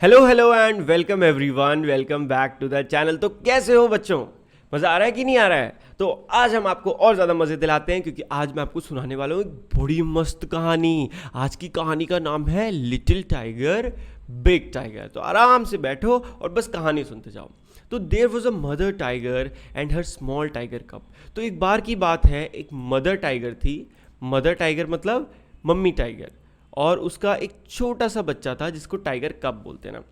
Hello hello and welcome everyone, welcome back to the channel. तो कैसे हो बच्चों? मज़ा आ रहा है कि नहीं आ रहा है? तो आज हम आपको और ज़्यादा मज़े दिलाते हैं क्योंकि आज मैं आपको सुनाने वाला हूँ एक बड़ी मस्त कहानी। आज की कहानी का नाम है लिटिल टाइगर बिग टाइगर। तो आराम से बैठो और बस कहानी सुनते जाओ। तो there was a mother tiger and her small tiger कब। तो एक बार की बात है, एक मदर टाइगर थी। मदर टाइगर मतलब मम्मी टाइगर, और उसका एक छोटा सा बच्चा था जिसको टाइगर कब बोलते हैं ना।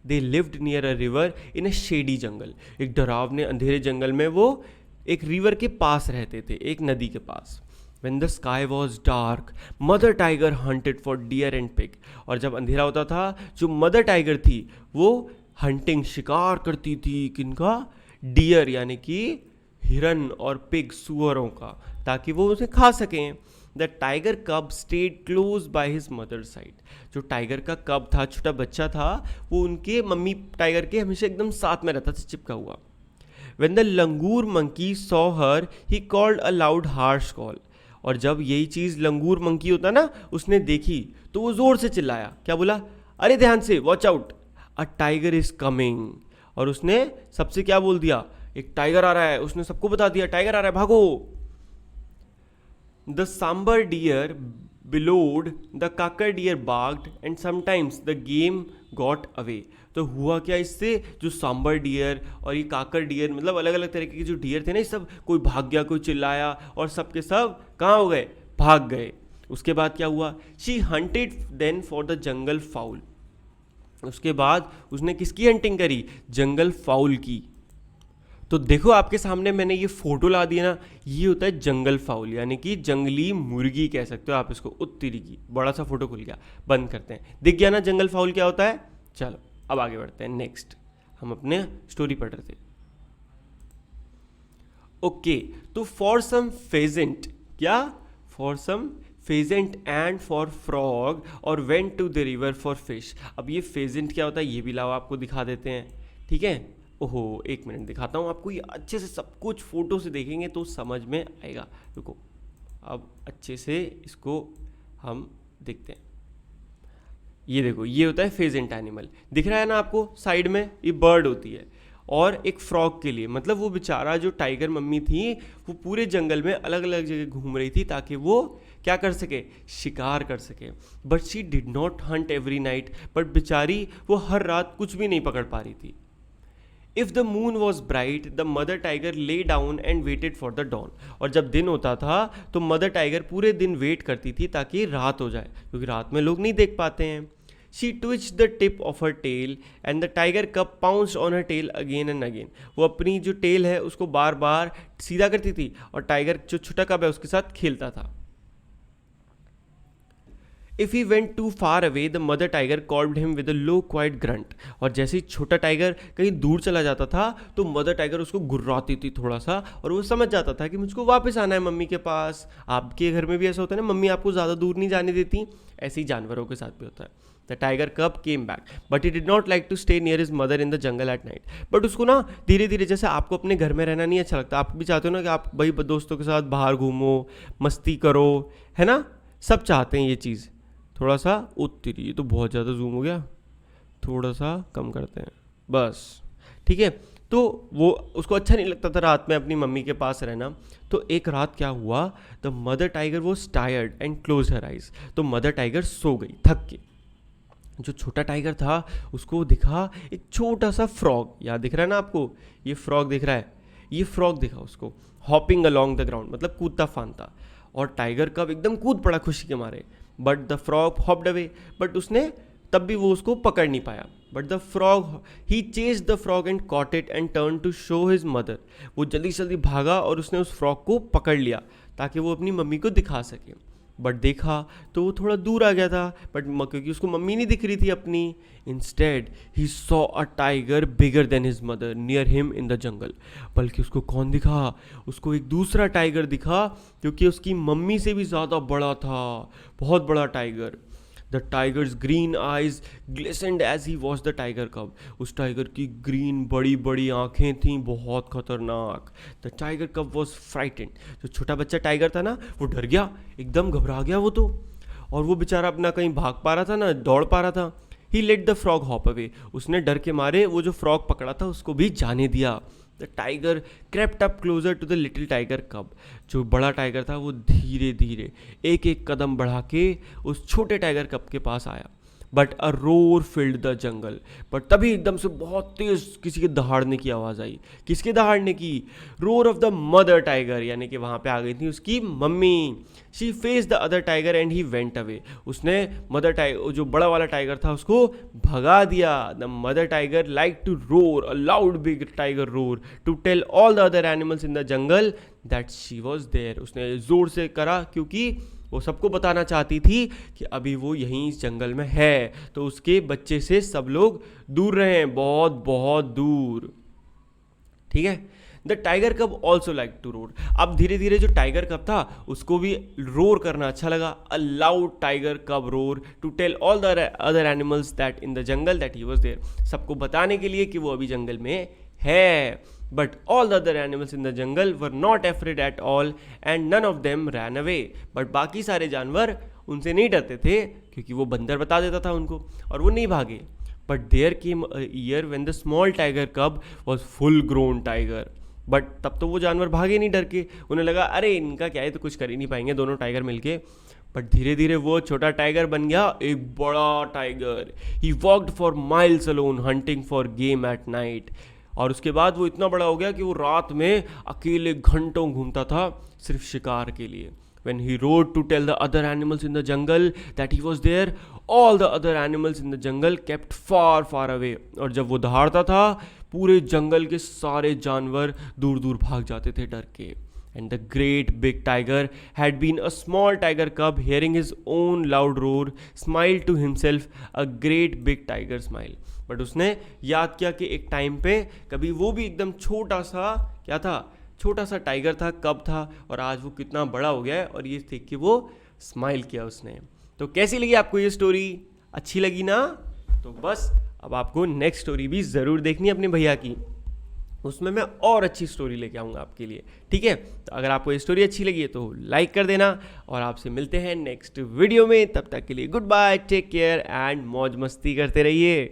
They lived near a river in a shady jungle. एक डरावने अंधेरे जंगल में वो एक रिवर के पास रहते थे, एक नदी के पास। When the sky was dark, mother tiger hunted for deer and pig। और जब अंधेरा होता था, जो मदर टाइगर थी वो हंटिंग, शिकार करती थी। किनका? डियर यानी कि हिरन, और पिग सुअरों का, ताकि वो उसे खा सकें। The tiger cub stayed close by his mother side. जो टाइगर का कब था, छोटा बच्चा था, वो उनके मम्मी टाइगर के हमेशा एकदम साथ में रहता था, चिपका हुआ। When the langur monkey saw her, he called a loud harsh call। और जब यही चीज़ लंगूर मंकी होता ना, उसने देखी तो वो जोर से चिल्लाया। क्या बोला? अरे ध्यान से, watch out, a tiger is coming. और उसने सबसे क्या बोल दिया? एक टाइगर आ रहा है। उसने सबको बता दिया टाइगर आ रहा है, भागो। The sambar deer bellowed, the kakkar deer barked, and sometimes the game got away। तो हुआ क्या इससे? जो सांबर डियर और ये काकर डियर, मतलब अलग अलग तरीके के जो डियर थे ना, ये सब कोई भाग गया, कोई चिल्लाया, और सब के सब कहाँ हो गए? भाग गए। उसके बाद क्या हुआ? She hunted then for the jungle fowl. उसके बाद उसने किसकी हंटिंग करी? जंगल फाउल की। तो देखो आपके सामने मैंने ये फोटो ला दिया ना, ये होता है जंगल फाउल, यानी कि जंगली मुर्गी कह सकते हो आप इसको। उत्तरी की बड़ा सा फोटो खुल गया, बंद करते हैं। दिख गया ना जंगल फाउल क्या होता है? चलो अब आगे बढ़ते हैं। नेक्स्ट हम अपने स्टोरी पढ़ रहे थे। ओके, तो फॉर सम फेजेंट, क्या? For some pheasant and for frog और went to the river for fish. अब ये फेजेंट क्या होता है ये भी लाओ आपको दिखा देते हैं, ठीक है? ओहो, एक मिनट दिखाता हूँ आपको। ये अच्छे से सब कुछ फोटो से देखेंगे तो समझ में आएगा। रुको, अब अच्छे से इसको हम देखते हैं। ये देखो, ये होता है फेजेंट एनिमल। दिख रहा है ना आपको साइड में? ये बर्ड होती है। और एक फ्रॉग के लिए, मतलब वो बेचारा जो टाइगर मम्मी थी, वो पूरे जंगल में अलग अलग जगह घूम रही थी ताकि वो क्या कर सके? शिकार कर सके। But she did not Hunt every night. But बेचारी वो हर रात कुछ भी नहीं पकड़ पा रही थी। If the moon was bright the mother tiger lay down and waited for the dawn. और जब दिन होता था तो मदर टाइगर पूरे दिन वेट करती थी ताकि रात हो जाए, क्योंकि रात में लोग नहीं देख पाते हैं। She twitch the tip of her tail and the tiger cub pounce on her tail again and again. वो अपनी जो टेल है उसको बार बार सीधा करती थी, और टाइगर जो छोटा कब है उसके साथ खेलता था। If he went too far away the mother tiger called him with a low quiet grunt. और जैसे ही छोटा टाइगर कहीं दूर चला जाता था तो मदर टाइगर उसको गुर्राती थी थोड़ा सा, और वो समझ जाता था कि मुझको वापस आना है मम्मी के पास। आपके घर में भी ऐसा होता है ना, मम्मी आपको ज़्यादा दूर नहीं जाने देती? ऐसे ही जानवरों के साथ भी होता है। The tiger cub came back but he did not like to stay near his mother in the jungle at night. But उसको ना धीरे धीरे, जैसे आपको अपने घर में रहना नहीं अच्छा लगता, आप भी चाहते हो ना कि आप भाई दोस्तों के साथ बाहर घूमो, मस्ती करो, है ना? सब चाहते हैं ये चीज़। थोड़ा सा उत्तरी, ये तो बहुत ज़्यादा जूम हो गया, थोड़ा सा कम करते हैं बस, ठीक है? तो वो उसको अच्छा नहीं लगता था रात में अपनी मम्मी के पास रहना। तो एक रात क्या हुआ? The mother tiger was tired and close her eyes. तो मदर टाइगर सो गई थक के। जो छोटा टाइगर था उसको दिखा एक छोटा सा फ्रॉग, यहाँ दिख रहा है ना आपको? ये फ्रॉग दिख रहा है, ये फ्रॉग दिखा उसको, हॉपिंग अलोंग द ग्राउंड, मतलब कूदता फांदता। और टाइगर कब एकदम कूद पड़ा खुशी के मारे। But the frog hopped away. But उसने तब भी वो उसको पकड़ नहीं पाया। But the frog he chase the frog and caught it and turn to show his mother. वो जल्दी से जल्दी भागा और उसने उस फ्रॉग को पकड़ लिया ताकि वो अपनी मम्मी को दिखा सके। बट देखा तो वो थोड़ा दूर आ गया था, बट क्योंकि उसको मम्मी नहीं दिख रही थी अपनी। Instead he saw a tiger bigger than his mother near him in the जंगल। बल्कि उसको कौन दिखा? उसको एक दूसरा टाइगर दिखा जो कि उसकी मम्मी से भी ज़्यादा बड़ा था, बहुत बड़ा tiger. The tiger's green eyes glistened as he watch the tiger cub. उस टाइगर की ग्रीन बड़ी बड़ी आंखें थीं, बहुत खतरनाक। The tiger cub was frightened. जो छोटा बच्चा टाइगर था ना, वो डर गया, एकदम घबरा गया वो तो। और वो बेचारा अपना कहीं भाग पा रहा था ना, दौड़ पा रहा था। He let the frog hop away, उसने डर के मारे वो जो फ्रॉग पकड़ा था उसको भी जाने दिया। The tiger crept up closer to the little tiger cub, जो बड़ा टाइगर था वो धीरे धीरे एक एक कदम बढ़ा के उस छोटे टाइगर कब के पास आया। But a roar filled the jungle, but तभी एकदम से बहुत तेज किसी के दहाड़ने की आवाज़ आई। किसके दहाड़ने की? Roar of the mother tiger, यानी कि वहाँ पे आ गई थी उसकी मम्मी। She face the other tiger and he went away, उसने मदर टाइगर जो बड़ा वाला टाइगर था उसको भगा दिया। The mother tiger like to roar a loud big tiger roar to tell all the other animals in the jungle that she was there, उसने ज़ोर से करा क्योंकि वो सबको बताना चाहती थी कि अभी वो यहीं इस जंगल में है, तो उसके बच्चे से सब लोग दूर रहें, बहुत बहुत दूर। ठीक है। द टाइगर कब ऑल्सो लाइक टू रोर, अब धीरे धीरे जो टाइगर कब था उसको भी रोर करना अच्छा लगा। A loud tiger cub roar to tell all the other animals that in the jungle that he was there, सबको बताने के लिए कि वो अभी जंगल में है। But all the other animals in the jungle were not afraid at all and none of them ran away, but बाकी सारे जानवर उनसे नहीं डरते थे क्योंकि वो बंदर बता देता था उनको और वो नहीं भागे। But there came a year when the small tiger cub was full grown tiger, but तब तो वो जानवर भागे नहीं डर के, उन्हें लगा अरे इनका क्या है, तो कुछ कर ही नहीं पाएंगे दोनों टाइगर मिलके। बट धीरे धीरे वो छोटा टाइगर बन गया एक बड़ा tiger. He walked for miles alone hunting for game at night, और उसके बाद वो इतना बड़ा हो गया कि वो रात में अकेले घंटों घूमता था सिर्फ शिकार के लिए। When he rode to tell the other animals in the jungle that he was there, all the other animals in the jungle kept far far away, और जब वो दहाड़ता था पूरे जंगल के सारे जानवर दूर दूर भाग जाते थे डर के। And the great big tiger had been a small tiger cub, hearing his own loud roar, smiled to himself a great big tiger smile. But उसने याद किया कि एक टाइम पे कभी वो भी एकदम छोटा सा क्या था, छोटा सा टाइगर था, कब था, और आज वो कितना बड़ा हो गया है, और ये देख के वो स्माइल किया उसने। तो कैसी लगी आपको ये स्टोरी? अच्छी लगी ना? तो बस अब आपको नेक्स्ट स्टोरी भी ज़रूर देखनी है अपने भैया की, उसमें मैं और अच्छी स्टोरी लेके आऊँगा आपके लिए। ठीक है, तो अगर आपको ये स्टोरी अच्छी लगी है तो लाइक कर देना, और आपसे मिलते हैं नेक्स्ट वीडियो में। तब तक के लिए good bye, take care and मौज मस्ती करते रहिए।